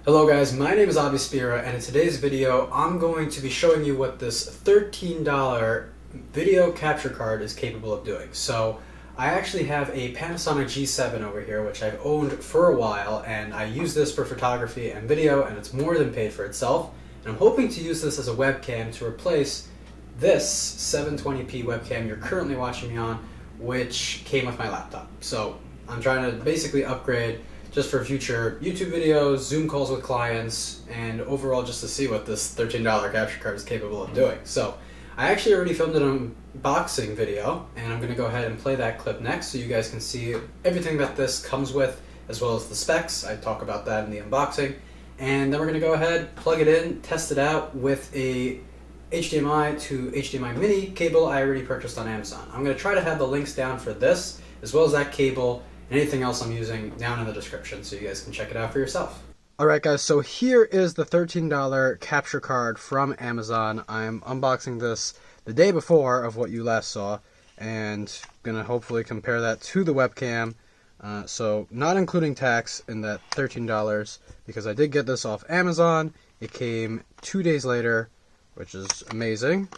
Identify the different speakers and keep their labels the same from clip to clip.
Speaker 1: Hello guys, my name is Spira, and in today's video I'm going to be showing you what this $13 video capture card is capable of doing. So I actually have a Panasonic G7 over here which I've owned for a while, and I use this for photography and video, and it's more than paid for itself. And I'm hoping to use this as a webcam to replace this 720p webcam you're currently watching me on, which came with my laptop. So I'm trying to basically upgrade just for future YouTube videos, Zoom calls with clients, and overall just to see what this $13 capture card is capable of doing. So I actually already filmed an unboxing video, and I'm going to go ahead and play that clip next so you guys can see everything that this comes with, as well as the specs. I talk about that in the unboxing. And then we're going to go ahead, plug it in, test it out with a HDMI to HDMI mini cable I already purchased on Amazon. I'm going to try to have the links down for this, as well as that cable, anything else I'm using, down in the description so you guys can check it out for yourself. Alright guys, so here is the $13 capture card from Amazon. I'm unboxing this the day before of what you last saw, and gonna hopefully compare that to the webcam. So not including tax in that $13, because I did get this off Amazon. It came 2 days later, which is amazing,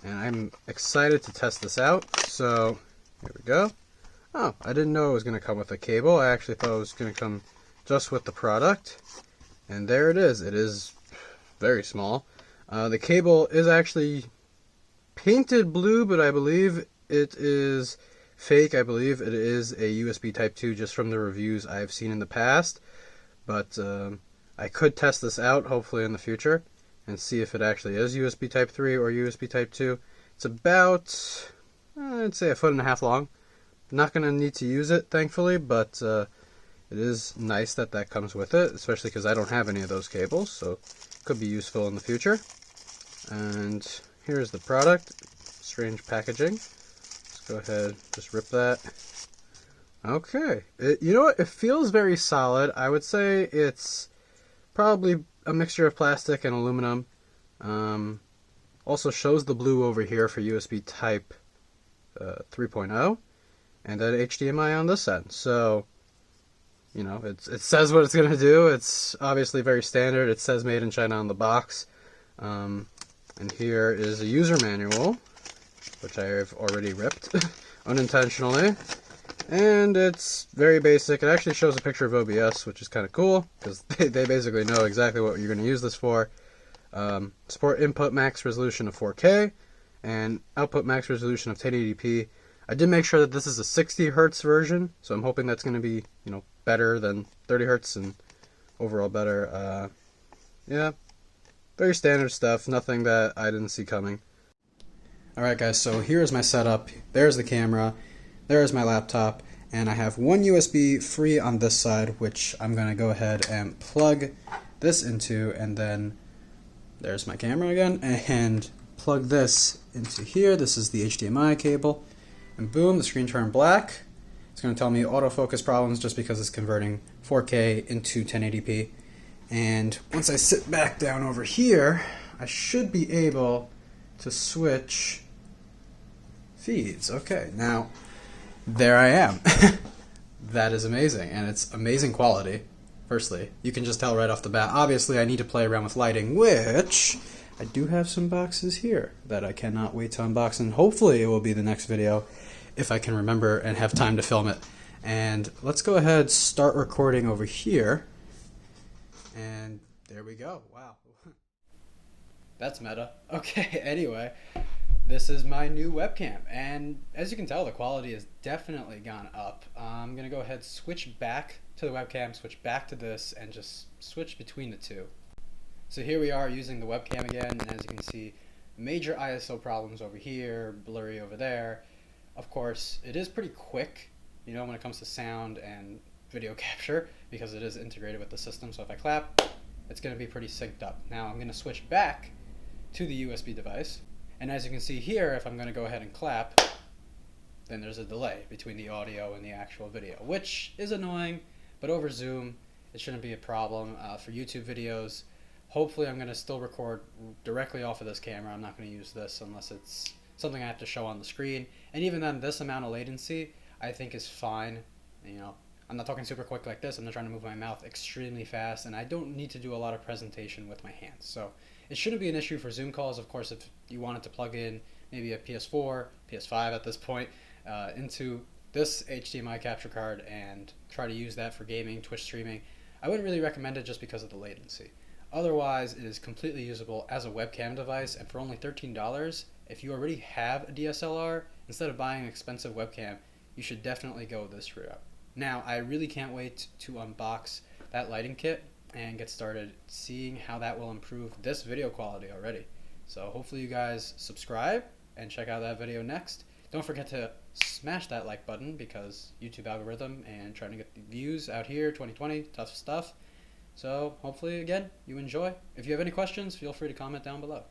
Speaker 1: and I'm excited to test this out. So here we go. Oh, I didn't know it was going to come with a cable. I actually thought it was going to come just with the product. And there it is. It is very small. The cable is actually painted blue, but I believe it is fake. I believe it is a USB Type 2 just from the reviews I've seen in the past. But I could test this out hopefully in the future and see if it actually is USB Type 3 or USB Type 2. It's about, I'd say, 1.5 feet long. Not going to need to use it, thankfully, but it is nice that that comes with it, especially because I don't have any of those cables, so it could be useful in the future. And here's the product. Strange packaging. Let's go ahead, just rip that. Okay. You know what? It feels very solid. I would say it's probably a mixture of plastic and aluminum. Also shows the blue over here for USB Type 3.0. And then HDMI on this end. So, you know, it says what it's going to do. It's obviously very standard. It says made in China on the box. And here is a user manual, which I have already ripped unintentionally. And it's very basic. It actually shows a picture of OBS, which is kind of cool, because they basically know exactly what you're going to use this for. Support input max resolution of 4K and output max resolution of 1080p. I did make sure that this is a 60 hertz version, so I'm hoping that's going to be, you know, better than 30 hertz and overall better. Yeah, very standard stuff, nothing that I didn't see coming. Alright guys, so here's my setup. There's the camera, there's my laptop, and I have one USB free on this side, which I'm going to go ahead and plug this into, and then there's my camera again, and plug this into here. This is the HDMI cable. And boom, the screen turned black. It's going to tell me autofocus problems just because it's converting 4K into 1080p. And once I sit back down over here, I should be able to switch feeds. Okay, now there I am. That is amazing, and it's amazing quality. Firstly, you can just tell right off the bat. Obviously, I need to play around with lighting, which I do have some boxes here that I cannot wait to unbox, and hopefully it will be the next video if I can remember and have time to film it. And let's go ahead, start recording over here, and there we go. Wow. That's meta. Okay, anyway, this is my new webcam, and as you can tell, the quality has definitely gone up. I'm going to go ahead, switch back to the webcam, switch back to this, and just switch between the two. So here we are using the webcam again, and as you can see, major ISO problems over here, blurry over there. Of course, it is pretty quick, you know, when it comes to sound and video capture, because it is integrated with the system. So if I clap, it's going to be pretty synced up. Now I'm going to switch back to the USB device, and as you can see here, if I'm going to go ahead and clap, then there's a delay between the audio and the actual video, which is annoying, but over Zoom, it shouldn't be a problem. For YouTube videos, hopefully I'm going to still record directly off of this camera. I'm not going to use this unless it's something I have to show on the screen. And even then, this amount of latency, I think is fine. You know, I'm not talking super quick like this. I'm not trying to move my mouth extremely fast, and I don't need to do a lot of presentation with my hands. So it shouldn't be an issue for Zoom calls. Of course, if you wanted to plug in maybe a PS4, PS5 at this point, into this HDMI capture card and try to use that for gaming, Twitch streaming, I wouldn't really recommend it just because of the latency. Otherwise, it is completely usable as a webcam device, and for only $13, if you already have a DSLR, instead of buying an expensive webcam, you should definitely go this route. Now, I really can't wait to unbox that lighting kit and get started seeing how that will improve this video quality already. So hopefully you guys subscribe and check out that video next. Don't forget to smash that like button because YouTube algorithm and trying to get the views out here, 2020, tough stuff. So hopefully, again, you enjoy. If you have any questions, feel free to comment down below.